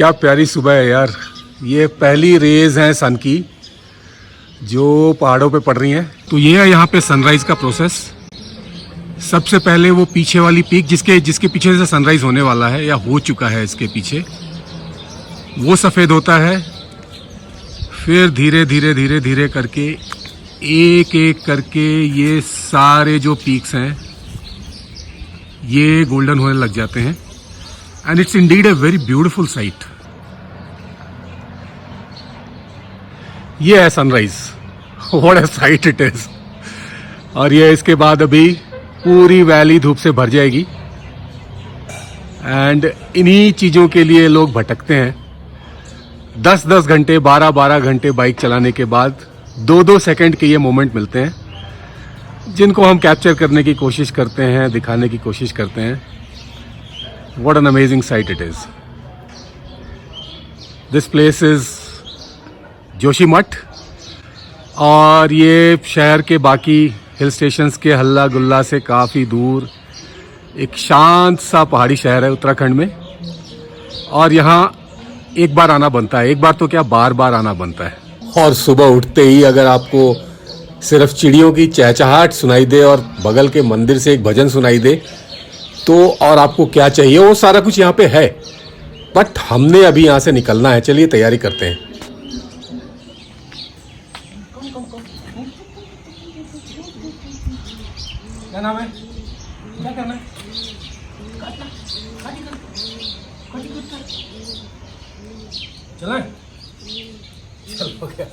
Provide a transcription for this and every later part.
क्या प्यारी सुबह है यार। ये पहली रेज है सन की जो पहाड़ों पे पड़ रही हैं। तो ये है यहाँ पे सनराइज का प्रोसेस। सबसे पहले वो पीछे वाली पीक जिसके पीछे से सनराइज होने वाला है या हो चुका है, इसके पीछे वो सफ़ेद होता है। फिर धीरे धीरे धीरे धीरे करके एक एक करके ये सारे जो पीक्स हैं ये गोल्डन होने लग जाते हैं। And it's Indeed a very beautiful site. ये है sunrise. What a site it is. और ये इसके बाद अभी पूरी वैली धूप से भर जाएगी। एंड इन्हीं चीज़ों के लिए लोग भटकते हैं। 10-10 घंटे 12-12 घंटे बाइक चलाने के बाद 2-2 सेकंड के ये मोमेंट मिलते हैं जिनको हम कैप्चर करने की कोशिश करते हैं, दिखाने की कोशिश करते हैं। What an amazing sight it is. This place is Joshimath. और ये शहर के बाकी हिल स्टेशंस के हल्ला गुल्ला से काफ़ी दूर एक शांत सा पहाड़ी शहर है उत्तराखंड में। और यहाँ एक बार आना बनता है, एक बार तो क्या बार बार आना बनता है। और सुबह उठते ही अगर आपको सिर्फ चिड़ियों की चहचहाहट सुनाई दे और बगल के मंदिर से एक भजन सुनाई दे तो और आपको क्या चाहिए, वो सारा कुछ यहाँ पे है। बट हमने अभी यहाँ से निकलना है। चलिए तैयारी करते हैं। क्या नाम है? क्या करना है? चलें? चल हो गया।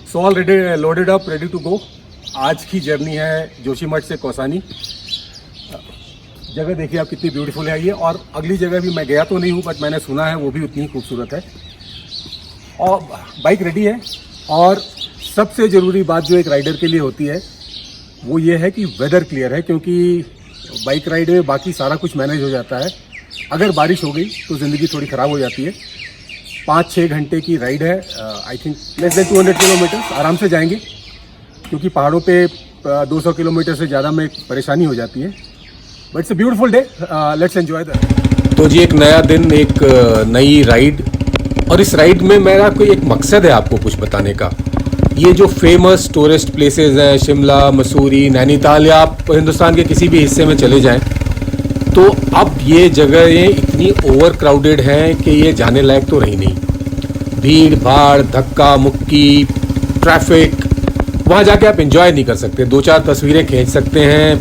So already loaded up, ready to go. आज की जर्नी है जोशीमठ से कौसानी। जगह देखिए आप कितनी ब्यूटीफुल है ये। और अगली जगह भी मैं गया तो नहीं हूँ बट मैंने सुना है वो भी उतनी ही खूबसूरत है। और बाइक रेडी है। और सबसे ज़रूरी बात जो एक राइडर के लिए होती है वो ये है कि वेदर क्लियर है, क्योंकि बाइक राइड में बाकी सारा कुछ मैनेज हो जाता है। अगर बारिश हो गई तो ज़िंदगी थोड़ी ख़राब हो जाती है। 5-6 घंटे की राइड है। I think less than 200 kilometre आराम से जाएंगे, क्योंकि पहाड़ों पे 200 किलोमीटर से ज़्यादा में परेशानी हो जाती है। But it's a beautiful day. Let's enjoy that. तो जी एक नया दिन, एक नई राइड। और इस राइड में मेरा कोई एक मकसद है आपको कुछ बताने का। ये जो फेमस टूरिस्ट प्लेसेस हैं, शिमला, मसूरी, नैनीताल, या आप हिंदुस्तान के किसी भी हिस्से में चले जाएं तो अब ये जगहें इतनी ओवर क्राउडेड हैं कि ये जाने लायक तो रही नहीं। भीड़ भाड़, धक्का मुक्की, ट्रैफिक, वहाँ जाके आप एंजॉय नहीं कर सकते। 2-4 तस्वीरें खींच सकते हैं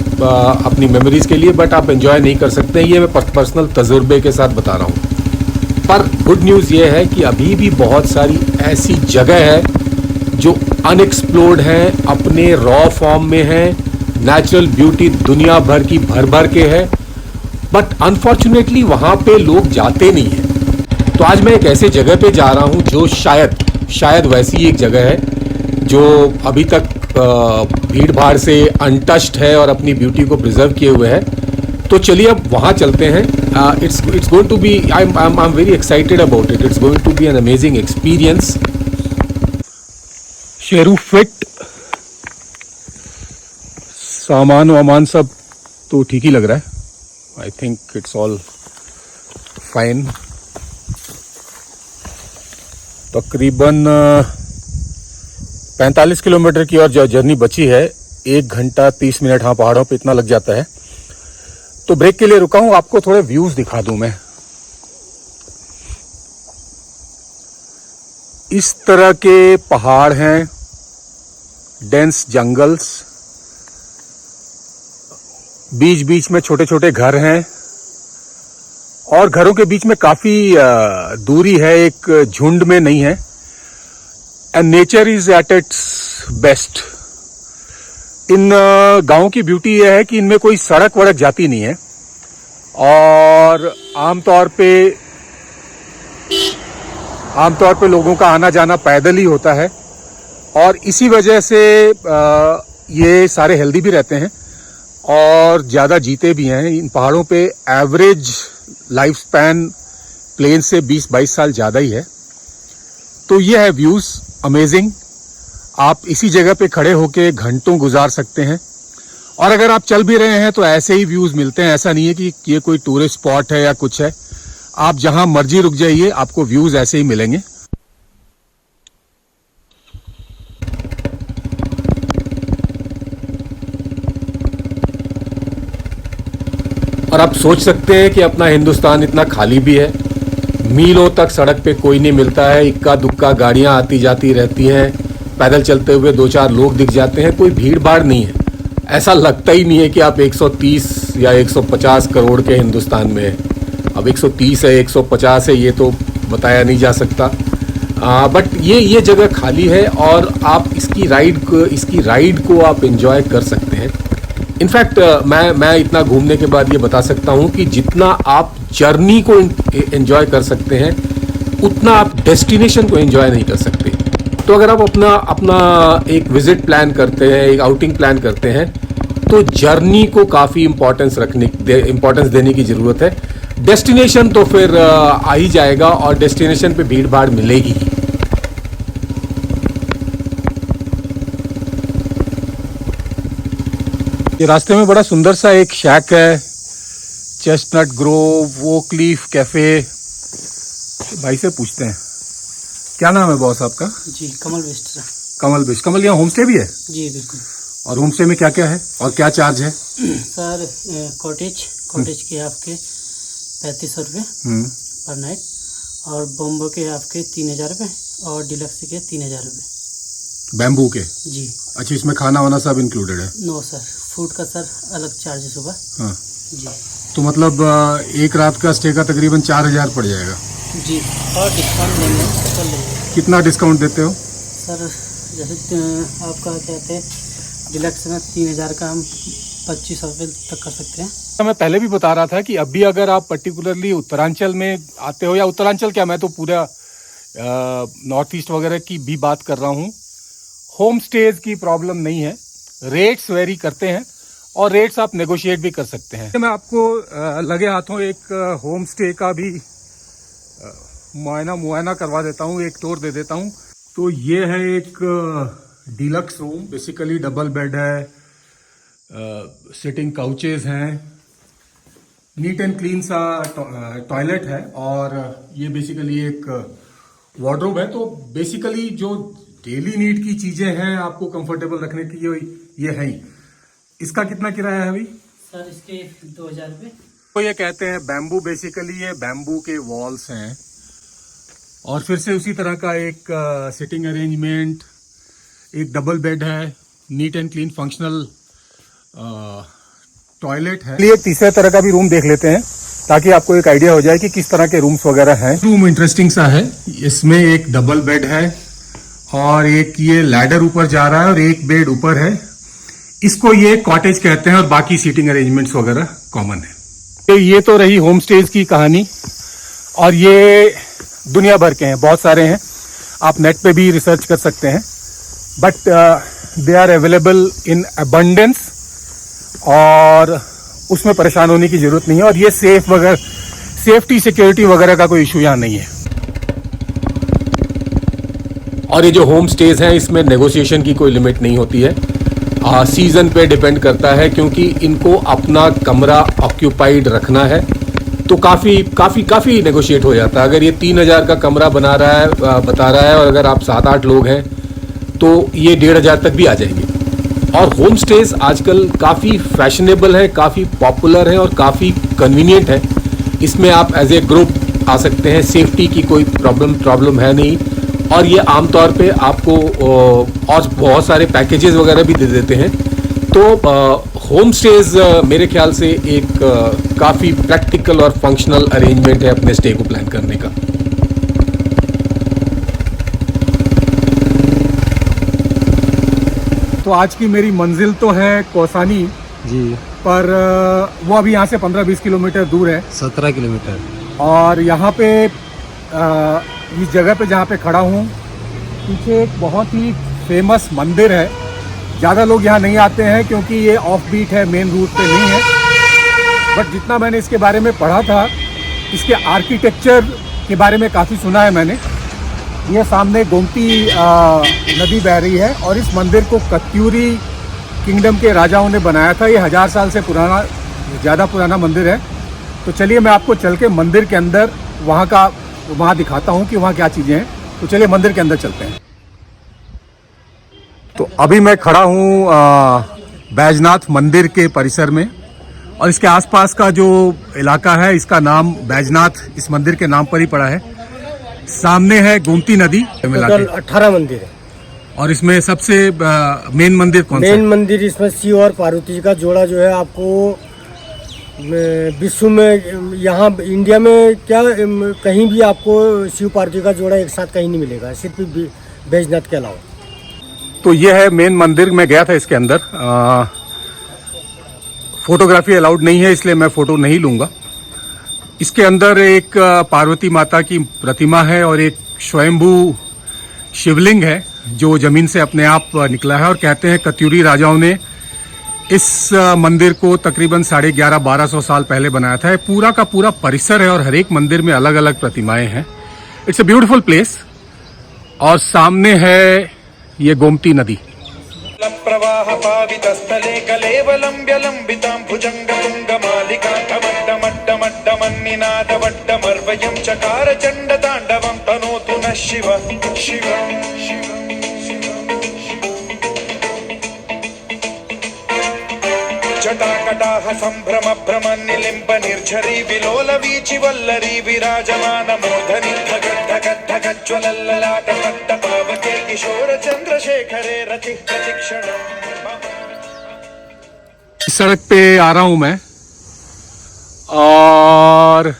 अपनी मेमोरीज के लिए, बट आप एंजॉय नहीं कर सकते। ये मैं पर्सनल तजुर्बे के साथ बता रहा हूँ। पर गुड न्यूज़ ये है कि अभी भी बहुत सारी ऐसी जगह है जो अनएक्सप्लोर्ड हैं, अपने रॉ फॉर्म में हैं। नेचुरल ब्यूटी दुनिया भर की भर के है, बट अनफॉर्चुनेटली वहाँ पे लोग जाते नहीं हैं। तो आज मैं एक ऐसे जगह पे जा रहा हूँ जो शायद वैसी एक जगह है जो अभी तक भीड़ भाड़ से अनटच्ड है और अपनी ब्यूटी को प्रिजर्व किए हुए है। तो चलिए अब वहाँ चलते हैं। It's going to be, I am very excited about it. It's going to be an amazing experience. Sheru fit, सामान वामान सब तो ठीक ही लग रहा है। I think it's all fine. तकरीबन 45 किलोमीटर की और जर्नी बची है। 1 घंटा 30 मिनट हाँ पहाड़ों पे इतना लग जाता है। तो ब्रेक के लिए रुका हूं, आपको थोड़े व्यूज दिखा दूं मैं। इस तरह के पहाड़ हैं, डेंस जंगल्स, बीच बीच में छोटे छोटे घर हैं और घरों के बीच में काफी दूरी है, एक झुंड में नहीं है। And nature is at its best. इन गांव की ब्यूटी यह है कि इनमें कोई सड़क वड़क जाती नहीं है और आमतौर पे लोगों का आना जाना पैदल ही होता है। और इसी वजह से ये सारे हेल्दी भी रहते हैं। और ज़्यादा जीते भी हैं। इन पहाड़ों पे एवरेज लाइफ स्पैन प्लेन से 20-22 साल ज़्यादा ही है। तो ये है व्यूज़ अमेजिंग। आप इसी जगह पे खड़े होके घंटों गुजार सकते हैं, और अगर आप चल भी रहे हैं तो ऐसे ही व्यूज़ मिलते हैं। ऐसा नहीं है कि ये कोई टूरिस्ट स्पॉट है या कुछ है। आप जहां मर्जी रुक जाइए, आपको व्यूज़ ऐसे ही मिलेंगे। और आप सोच सकते हैं कि अपना हिंदुस्तान इतना खाली भी है। मीलों तक सड़क पे कोई नहीं मिलता है, इक्का दुक्का गाड़ियां आती जाती रहती हैं, पैदल चलते हुए 2-4 लोग दिख जाते हैं, कोई भीड़ भाड़ नहीं है। ऐसा लगता ही नहीं है कि आप 130 या 150 करोड़ के हिंदुस्तान में हैं। अब 130 है 150 है ये तो बताया नहीं जा सकता, बट ये जगह खाली है और आप इसकी राइड को आप एंजॉय कर सकते हैं। इनफैक्ट मैं इतना घूमने के बाद ये बता सकता हूँ कि जितना आप जर्नी को एंजॉय कर सकते हैं, उतना आप डेस्टिनेशन को एंजॉय नहीं कर सकते। तो अगर आप अपना एक विजिट प्लान करते हैं, एक आउटिंग प्लान करते हैं, तो जर्नी को काफ़ी इम्पोर्टेंस देने की ज़रूरत है। डेस्टिनेशन तो फिर आ ही जाएगा, और डेस्टिनेशन पे भीड़ भाड़ मिलेगी ही। ये रास्ते में बड़ा सुंदर सा एक शैक है, Chestnut Grove Oak Leaf Cafe. भाई से पूछते हैं, क्या नाम है बॉस आपका? जी कमल बिस्ट्रा। कमल बिस्ट। कमल, यहाँ होम स्टे भी है? जी बिल्कुल। और होम स्टे में क्या क्या है और क्या चार्ज है? सर कॉटेज के आपके 3500 रुपये पर नाइट, और बॉम्बो के आपके 3000 रुपये, और डिलक्स के 3000 रुपये। बैम्बू के? जी। अच्छा, इसमें खाना वाना सब इंक्लूडेड है? नो सर, फूड का सर अलग चार्जेस होगा। हाँ जी। तो मतलब एक रात का स्टे का तकरीबन 4000 पड़ जाएगा? जी, और डिस्काउंट लेंगे तो कर लेंगे। कितना डिस्काउंट देते हो? सर जैसे आपका कहते हैं डिलक्स में 3000 का हम 2500 रुपये तक कर सकते हैं। मैं पहले भी बता रहा था कि अभी अगर आप पर्टिकुलरली उत्तरांचल में आते हो, या उत्तरांचल क्या, मैं तो पूरा नॉर्थ ईस्ट वगैरह की भी बात कर रहा हूँ, होम स्टेज की प्रॉब्लम नहीं है। रेट्स वेरी करते हैं और रेट्स आप नेगोशिएट भी कर सकते हैं। मैं आपको लगे हाथों एक होम स्टे का भी मुआयना करवा देता हूँ, एक टूर दे देता हूँ। तो ये है एक deluxe room, basically double bed है, सिटिंग काउचेज हैं, नीट एंड क्लीन सा टॉयलेट है, और ये बेसिकली एक वार्डरोब है। तो बेसिकली जो डेली नीड की चीजें हैं आपको कंफर्टेबल रखने की, ये है ही। इसका कितना किराया है अभी? सर इसके 2000 रुपये। तो ये कहते हैं बैम्बू, बेसिकली ये बैम्बू के वॉल्स हैं, और फिर से उसी तरह का एक सिटिंग अरेंजमेंट, एक डबल बेड है, neat and clean functional toilet है। एक तीसरे तरह का भी रूम देख लेते हैं ताकि आपको एक आइडिया हो जाए कि किस तरह के रूम्स वगैरह हैं। रूम इंटरेस्टिंग सा है, इसमें एक डबल बेड है और एक ये लैडर ऊपर जा रहा है और एक बेड ऊपर है। इसको ये कॉटेज कहते हैं और बाकी सीटिंग अरेंजमेंट्स वगैरह कॉमन है। तो ये तो रही होम स्टेज की कहानी, और ये दुनिया भर के हैं, बहुत सारे हैं, आप नेट पे भी रिसर्च कर सकते हैं, but they are available in abundance, और उसमें परेशान होने की जरूरत नहीं है। और ये सेफ्टी सिक्योरिटी वगैरह का कोई इशू यहाँ नहीं है। और ये जो होम स्टेज हैं, इसमें नेगोशिएशन की कोई लिमिट नहीं होती है, सीजन पे डिपेंड करता है, क्योंकि इनको अपना कमरा ऑक्यूपाइड रखना है, तो काफ़ी नेगोशिएट हो जाता है। अगर ये 3000 का कमरा बता रहा है, और अगर आप 7-8 लोग हैं तो ये 1500 तक भी आ जाएंगे। और होम स्टेज आजकल काफ़ी फैशनेबल है, काफ़ी पॉपुलर है और काफ़ी कन्वीनियंट है। इसमें आप एज ए ग्रुप आ सकते हैं, सेफ्टी की कोई प्रॉब्लम है नहीं, और ये आमतौर पे आपको और बहुत सारे पैकेजेस वगैरह भी दे देते हैं। तो होम स्टेज मेरे ख्याल से एक काफ़ी प्रैक्टिकल और फंक्शनल अरेंजमेंट है अपने स्टे को प्लान करने का। तो आज की मेरी मंजिल तो है कौसानी जी, पर वो अभी यहाँ से 15-20 किलोमीटर दूर है। 17 किलोमीटर। और यहाँ पे इस जगह पे जहाँ पे खड़ा हूँ, पीछे एक बहुत ही फेमस मंदिर है ज़्यादा लोग यहाँ नहीं आते हैं क्योंकि ये ऑफ बीट है, मेन रूट पे नहीं है। बट जितना मैंने इसके बारे में पढ़ा था, इसके आर्किटेक्चर के बारे में काफ़ी सुना है मैंने। ये सामने गोमती नदी बह रही है और इस मंदिर को कत्यूरी किंगडम के राजाओं ने बनाया था। ये 1000 साल से पुराना, ज़्यादा पुराना मंदिर है। तो चलिए मैं आपको चल के मंदिर के अंदर वहाँ दिखाता हूँ कि वहाँ क्या चीज़ें हैं। तो चलिए मंदिर के अंदर चलते हैं। तो अभी मैं खड़ा हूँ बैजनाथ मंदिर के परिसर में और इसके आसपास का जो इलाका है इसका नाम बैजनाथ इस मंदिर के नाम पर ही पड़ा है। सामने है गोमती नदी। टोटल 18 मंदिर है और इसमें सबसे मेन मंदिर कौन सा है? मेन मंदिर इसमें शिव और पार्वती जी का जोड़ा जो है आपको विश्व में, यहाँ इंडिया में क्या कहीं भी आपको शिव पार्वती का जोड़ा एक साथ कहीं नहीं मिलेगा, सिर्फ बैजनाथ के अलावा। तो ये है मेन मंदिर। मैं गया था इसके अंदर। फोटोग्राफी अलाउड नहीं है इसलिए मैं फोटो नहीं लूंगा। इसके अंदर एक पार्वती माता की प्रतिमा है और एक स्वयंभू शिवलिंग है जो जमीन से अपने आप निकला है। और कहते हैं कत्यूरी राजाओं ने इस मंदिर को तकरीबन 1150-1200 साल पहले बनाया था। पूरा का पूरा परिसर है और हर एक मंदिर में अलग अलग प्रतिमाएं हैं। It's a beautiful place. और सामने है ये गोमती नदी। प्रवाह पावितस्थले कलेवलंब्य लंबितां भुजंगतुंगमालिकान्तमड्डमड्डमन्निनादवड्डमर्वयं चकार चण्डताण्डवं तनोतु नः शिव शिव जटाकटाह सम्भ्रम भ्रमन्निलिम्ब निर्झरी विलोल वीचि वल्लरी विराजमान मूर्धनि धगद्धगद्धगज्ज्वलल्ललाट पट्टपावके किशोर चंद्रशेखरे रति प्रतिक्षणम्। इस सड़क पे आ रहा हूं मैं और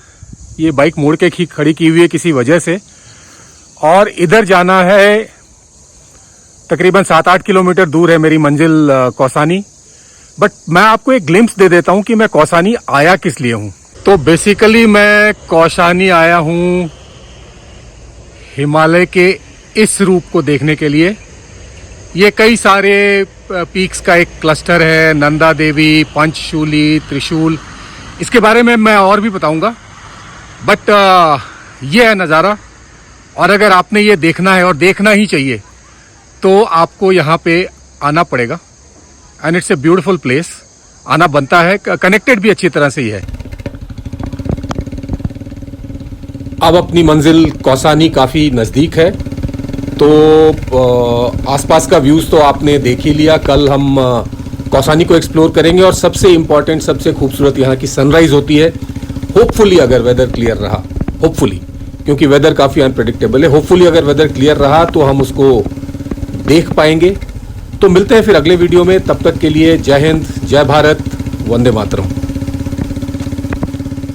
ये बाइक मोड़ के खड़ी की हुई है किसी वजह से। और इधर जाना है तकरीबन 7-8 किलोमीटर दूर है मेरी मंजिल कौसानी। बट मैं आपको एक ग्लिम्स दे देता हूं कि मैं कौसानी आया किस लिए हूं। तो बेसिकली मैं कौसानी आया हूं हिमालय के इस रूप को देखने के लिए। ये कई सारे पीक्स का एक क्लस्टर है, नंदा देवी, पंचशूली, त्रिशूल। इसके बारे में मैं और भी बताऊंगा। बट ये है नज़ारा। और अगर आपने ये देखना है और देखना ही चाहिए तो आपको यहाँ पे आना पड़ेगा। And it's a beautiful place. आना बनता है। कनेक्टेड भी अच्छी तरह से ही है। अब अपनी मंजिल कौसानी काफ़ी नज़दीक है। तो आसपास का व्यूज़ तो आपने देख ही लिया। कल हम कौसानी को एक्सप्लोर करेंगे और सबसे इम्पॉर्टेंट, सबसे खूबसूरत यहाँ की सनराइज़ होती है। होपफुली अगर वेदर क्लियर रहा, होपफुली, क्योंकि वेदर काफ़ी अनप्रेडिक्टेबल है। होपफुली अगर वेदर क्लियर रहा तो हम उसको देख पाएंगे। तो मिलते हैं फिर अगले वीडियो में। तब तक के लिए जय हिंद, जय भारत, वंदे मातरम।